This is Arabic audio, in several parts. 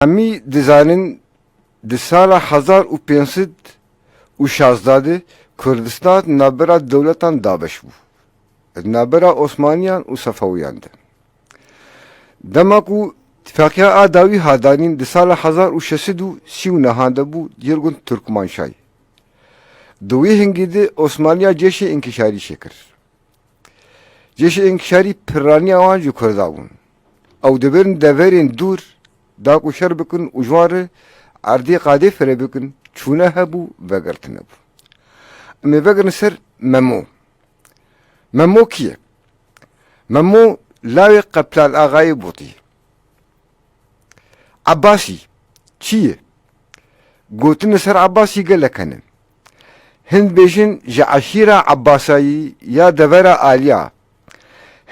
امی دزانن di sala 1516 Kurdistan nabera devletan dabeş bû. Nabera Osmaniyan û Sefewiyan de. Dema ku ittifaqiya a dawî hadanîn di sala 1639 de bû Yirgun Türkmanşayî. Di wî hingî de Osmaniya ceşê inkişarî şekir. Ceşê inkişarî pirraniya wan ji Kurda bûn. Ew dibirin deverên dûr da ku şer bikin û jwarê erdê qadê fire bikin çûne hebû vegirtine bû. Em ê vegirin ser Memo. Memo kî ye? Memo lawê Qeplal Agayê Botî. Abbasî çi ye? Gotin ser Abbasî gelek hene. Hind bêjin ji eşîra Abbasayî ya devera Aliya.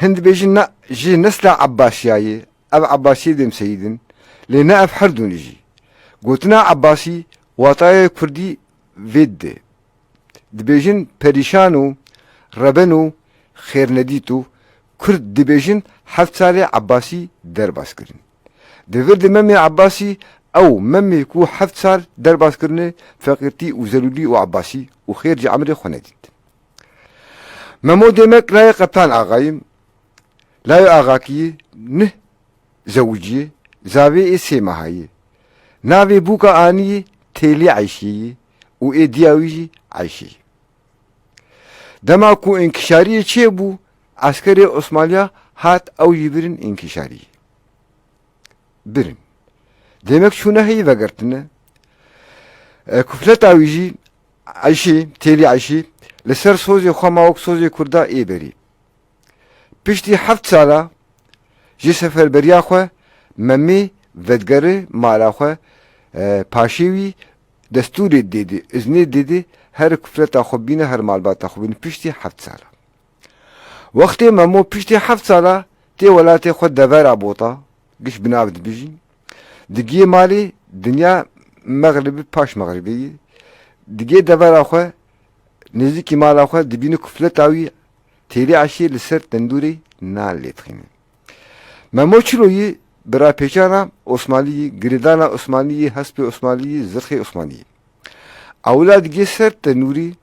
Hind bêjin ji nesla Abbasiyayê, ev Abbasiyê dêm seyîdin, lê ne ev her dûnî jî. Gotina Abbasî watayê Kurdî vêd de. Dibêjin perîşan û reben û xêrnedît û Kurd dibêjin heft salê Abbasî derbas kirin. Di vir di memê Abbasî ew memê ku heft sal derbas kirine feqîrtî û zelûlî û Abbasî û xêr ji emirê xwe nedît. Memo demek layê Qeplan Agayî, layê Agakiyê nih zewiciye, zavê ê sê mehayê. Navê bûka aniyê Têlê Eyşîyê û ê diya wî jî Eyşî. Dema ku inkişariyê çêbû, askerê Osmaniya hat ew jî birin inkişariyê. Birin. Demek çûne heyî vegirtine. Kufleta wî jî Eyşî, Têlê Eyşî li ser sozê xwe ma wek sozê Kurda ê berî. Piştî heft sala ji seferberiya xwe memê vedgerê mala xwe paşê wî destûrê dêdî, iznê dêdî her kufleta xwe bîne, her malbata xwe bîne piştî heft sala. Wextê Memo piştî heft sala tê welatê xwe devera bota, giş binav dibêjî. Digiyê malê dinya Megribî paş Megribiyê. Digê devera xwe nêzîkî mala xwe dibîne kufleta wî Têlê Eyşî li ser tendûrê nalêtixîne. Memo çiroyî birapêçana Osmanliyê, girêdana Osmanliyê, hespê Osmanliyê, zirxê Osmanliyê. Ewla digê ser tenûrî,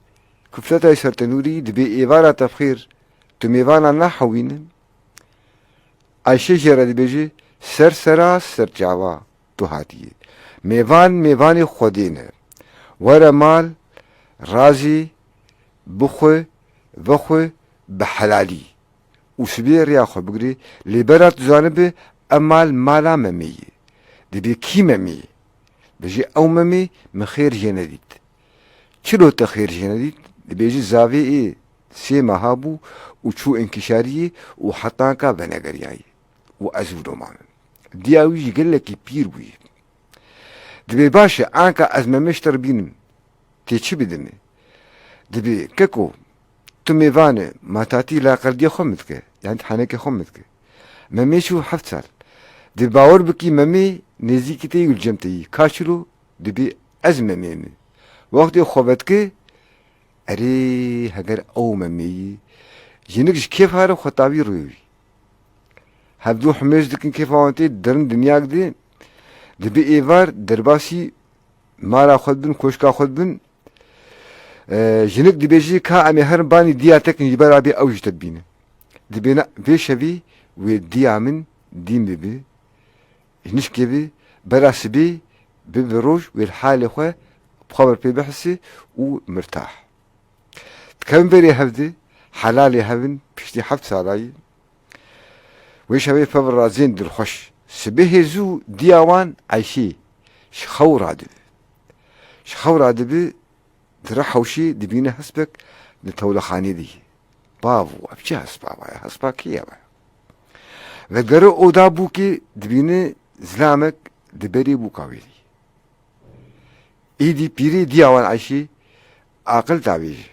kufletayê ser tenûrî dibê êvara tevxêr tu mêvanan nahewînin. Eyşê jê re dibêje ser sera ser çawa tu hatiye. Mêvan mêvanê Xwedê ne. Were mal razê bixwe vexwe bi helalî. û sibê rêya xwe bigirê lêbera tu zanibe em mal mala memê ye. Dibê kî memê ye? Bêje ew memê min xêr jê nedît. Çilo te xêr jê nedît? Dibêje zavê ê sê meha bû û çû inkişariyê û hetanka venegeriyayê û ez vîromanım. Diya wî jî gelekî pîr bûye. Dibê baş e anka ez memê ji te re bînim. Tê çi bidime? Dibê keko tu mêvanê matatî laqerdiya xwe min dike, yani hanekê xwe min dike. Memê çû heft sal. Dibê bawer bikî memê nêzîkî te yî û cem te yî. Ka çilo? Dibê ez memê me. Wextê xwe vedike erê heger ew memê yî jinik ji kêfa re xwetawî rûyê wî. Hevdû himêj dikin kêfa wan tê derin dinyak dê dibê êvar derbasî mala xwe dibin, koşka xwe dibin. Jinik dibêjî ka em ê herin banî diya tekin ji bera bê ew jî te bibîne. Dibêne vê şevî wê diya min dîn bibe, nişkê bê bera sibê bibe roj wê li halê xwe xwe pê bihise û mirtah. Dikevin berê hevdê, helalê hevin piştî heft salayî. Wê şevê pev raziyên dilxweş. Sibêhê zû diya wan Eyşî ji xewra dibe. Ji xewra dibe dire hewşê dibîne hespek li tewlexanê de. Bavû ev çi hespa vaye? Hespa kî ye vaye? Vedgerê oda bû kê dibîne zilamek di berê bûka wê de. Êdî pîrê diya wan Eyşî aqil davêje.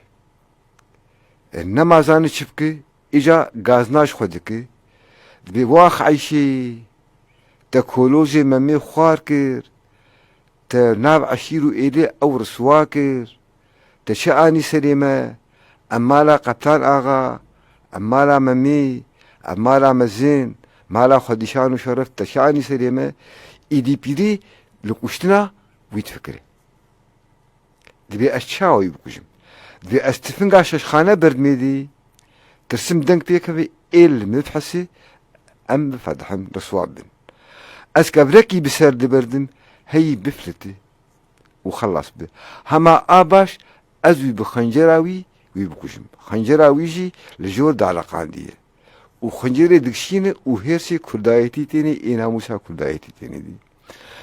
Nemazanî çi bike, îca gaznaş xwe dike. Dibê wax Eyşî te kolozê memê xwar kir, te nav eşîr û êlê ew riswa kir, te çi anî serê me, em mala Qeplan Aga, em mala memê, em mala mezin, mala xwedîşan û şeref te çi anî serê me, إيدي بيدي لقوشتنا ويتفكري دبي أشتشاوي بكوشم دبي أستفنقا شخانة بردميدي ترسم دنك بيك في إل مبحثي أم بفتحم رسواب أسكابركي بسر دبردم هي بفلتي وخلص به هما آباش أزوي بخنجراوي ويبكوشم خنجراوي جي لجور دعلقان دي وخنجري دكشينه وهيرسي كردايتي تاني إنا موسى كردايتي تاني دي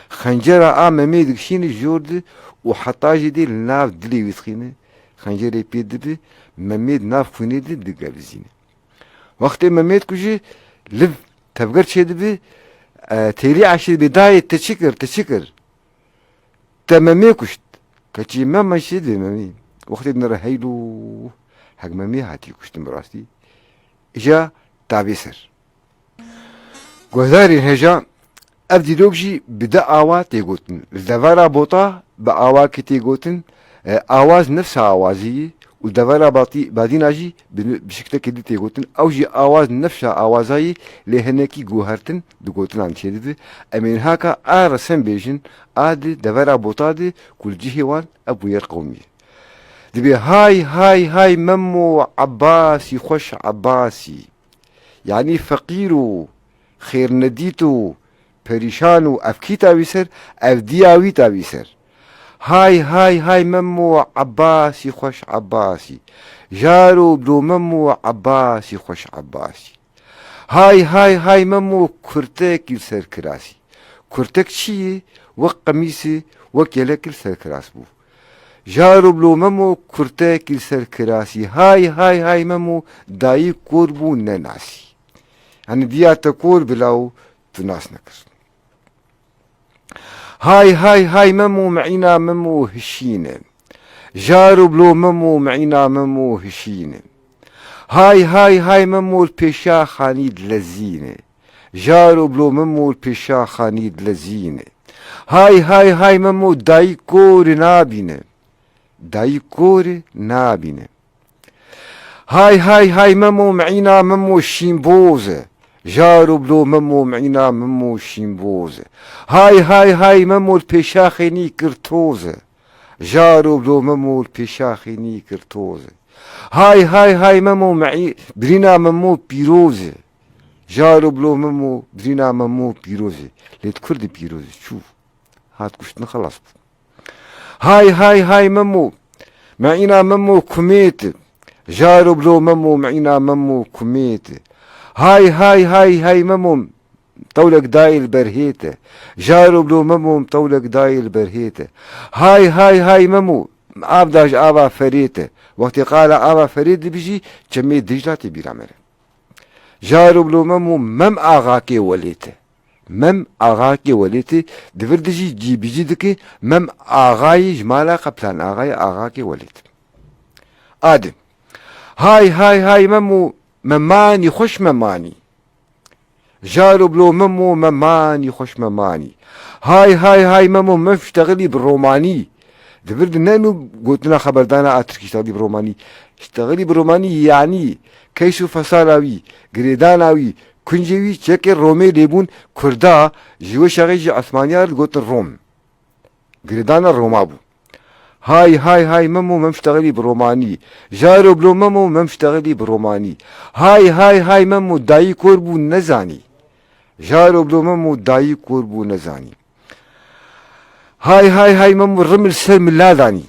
خنجرة ممي دكشينه جورد وحطاجي دي لناف دلي ويتخينه خنجري بيد بي مميد ناف خوني دي دقابزينه وقت مميد كوشي لف تفقر شيد بي تيري عشي بداية تشكر تمامي كشت كتشي ماما شيد ممي وقت نرى هيلو حق ممي هاتي كشت مراستي إجا تابيسر قوهداري هجا أبدي لوبجي بدا آوا تيغوتن الدفارة بوطا بآوا كي تيغوتن آواز نفسها آوازي والدفارة بعدين أجي بشكل كده تيغوتن أو جي آواز نفسها آوازي لهنكي جوهرتن دقوتن عن شيء أمين هاكا رسم بيجن آدي دفارة بوطا دي كل جهوان أبو يرقومي دبي هاي ممو عباسي خوش عباسي يعني فقيرو خير نديتو بريشانو أفكيتا بيسر أفدياويتا بيسر هاي ممو عباسي خوش عباسي جارو بلو ممو عباسي خوش عباسي هاي ممو كرتك السر كراسي كرتك شي وقميسي وكيلك السر كراس بو جارو بلو ممو كرتك السر كراسي هاي ممو داي كوربو نناسي يعني ديا تكور بلاو تناس نكر هاي ممو معينا ممو هشينة جارو بلو ممو معينا ممو هشينة هاي ممو البيشا خانيد لزينة جارو بلو ممو البيشا خانيد لزينة هاي ممو داي كور نابينة هاي ممو معينا ممو شيمبوزة جارو بلو ممو معينا ممو شيمبوزة هاي ممو البيشاخيني كرتوزة جارو بلو ممو البيشاخيني كرتوزة هاي ممو معي برينا ممو بيروزة جارو بلو ممو برينا ممو بيروزة ليت كرد بيروزة شوف هات كشت نخلص هاي ممو معينا ممو كوميت جارو بلو ممو معينا ممو كوميت هاي ممو طولك داي البرهيته جارو بلو ممو طولك داي البرهيته هاي ممو ابداج ابا فريته وقت قال ابا فريد بيجي كمية دجلاتي بيرامره جارو بلو مم اغاكي وليته دفردجي جي بيجي دكي مم اغاي جمالا قبلان اغاكي وليته ادم هاي ممو مماني خوش مماني جارو بلو ممو مماني خوش مماني هاي ممو مفتغلي بالروماني دفرد نانو قلتنا خبردانا اتركي اشتغلي بالروماني اشتغلي بالروماني يعني كيسو فصالاوي قريداناوي كنجوي تشكر رومي ليبون كردا جيو شغيجي عثمانيار قلت الروم قريدانا الرومابو هاي ممو ممشتغلي بروماني جارو بلو ممو ممشتغلي بروماني هاي ممو داي كوربو نزاني جارو بلو ممو داي كوربو نزاني هاي ممو رمل سر ملاداني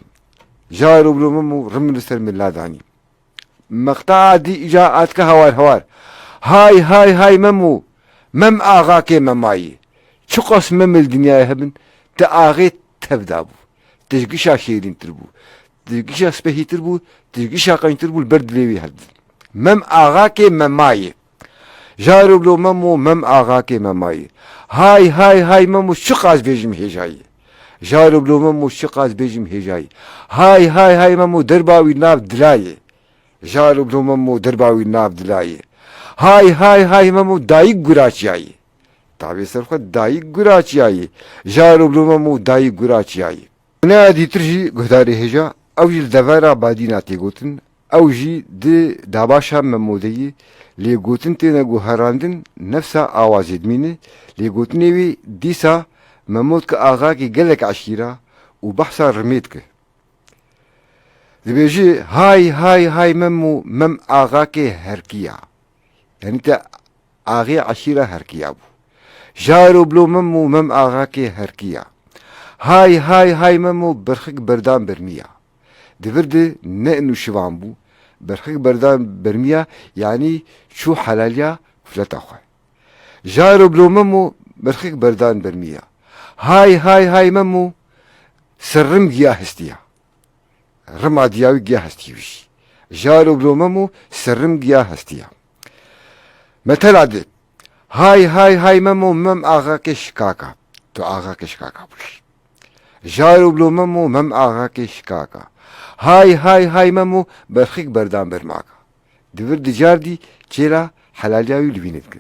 جارو بلو ممو رمل سر ملاداني مقطع دي اجاءاتك هوار هاي ممو مم آغاكي مماي شقص مم الدنيا هبن تآغيت تبدابو تشقشا شيرين تربو تشقشا سبهي تربو تشقشا قين تربو البرد ليوي هد مم آغاكي مماي جارو بلو ممو مم آغاكي مماي هاي ممو شقاز بيجم هجاي جارو بلو ممو شقاز بيجم هجاي هاي ممو درباوي ناف دلاي جارو بلو ممو درباوي ناف دلاي هاي ممو دايق قراچياي تابي سرخ دايق قراچياي جارو بلو ممو دايق قراچياي نادي ترجي قهداري هجا او جي الدفارة بعدين تيغوتن او جي دي داباشا ممودي لي قوتن تينا قهراندن نفسها آواز ادميني لي قوتنيوي ديسا مموت كآغاكي قلك عشيرة وبحثا رميتك دبيجي هاي ممو مم آغاكي هركيا يعني انت آغي عشيرة هركيا بو جارو بلو ممو مم آغاكي هركيا هاي ممو برخك بردان برمية دفرد نأنو شوان بو برخك بردان برمية يعني شو حلاليا فلتا خواه جارو بلو ممو برخك بردان برمية هاي ممو سرم جيا هستيا رما دياوي جيا هستيوش جارو بلو ممو سرم جيا هستيا مثل عدد هاي ممو مم آغاكي شكاكا تو آغاكي شكاكا بوش جارو بلو ممو مم آغاكي شكاكا هاي ممو برخيك بردان برماكا دفرد جاردي چيلا حلالياوي لبينتك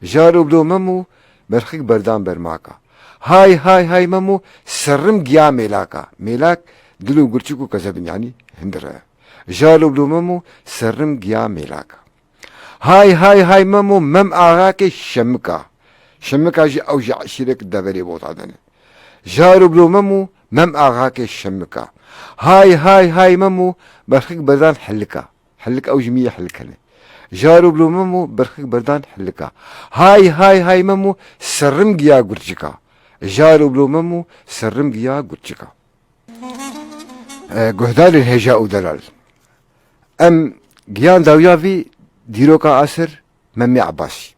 جارو بلو ممو برخيك بردان برماكا هاي ممو سرم جيا ميلاكا ميلاك دلو قرچكو كذبن يعني هندرة جارو بلو ممو سرم جيا ميلاكا هاي ممو مم آغاكي شمكا جي او جي عشيرك دابري بوط عدنه جارو بلو ممو مم آغاكي شمكا هاي ممو برخيك بردان حلك او جميع حلكنه جارو بلو ممو برخيك بردان حلكا هاي ممو سرم جيا قرچكا جارو بلو ممو سرم جيا قرچكا قهدان الهجاء دلال ام جيان داويافي ديروكا آسر ممي عباسي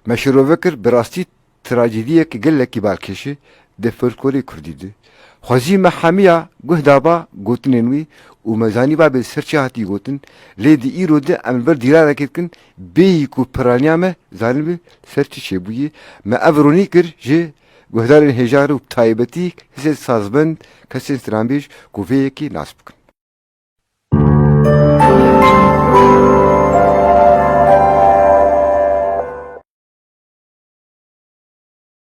مشروع فكر براستي تراجيدية كي قل لك بالكشي دي فولكلوري كردي دي خوزي محامية قهدابا قوتنينوي ومزاني باب السرچة هاتي قوتن ليدي ايرو دي ام البر ديرارا كتكن بيكو برانيامه زانبي سرچة شبوية ما افروني كر جي قهدار الهجار وبتايبتي كسي سازبند كسي ترامبيش كوفيكي ناسبكن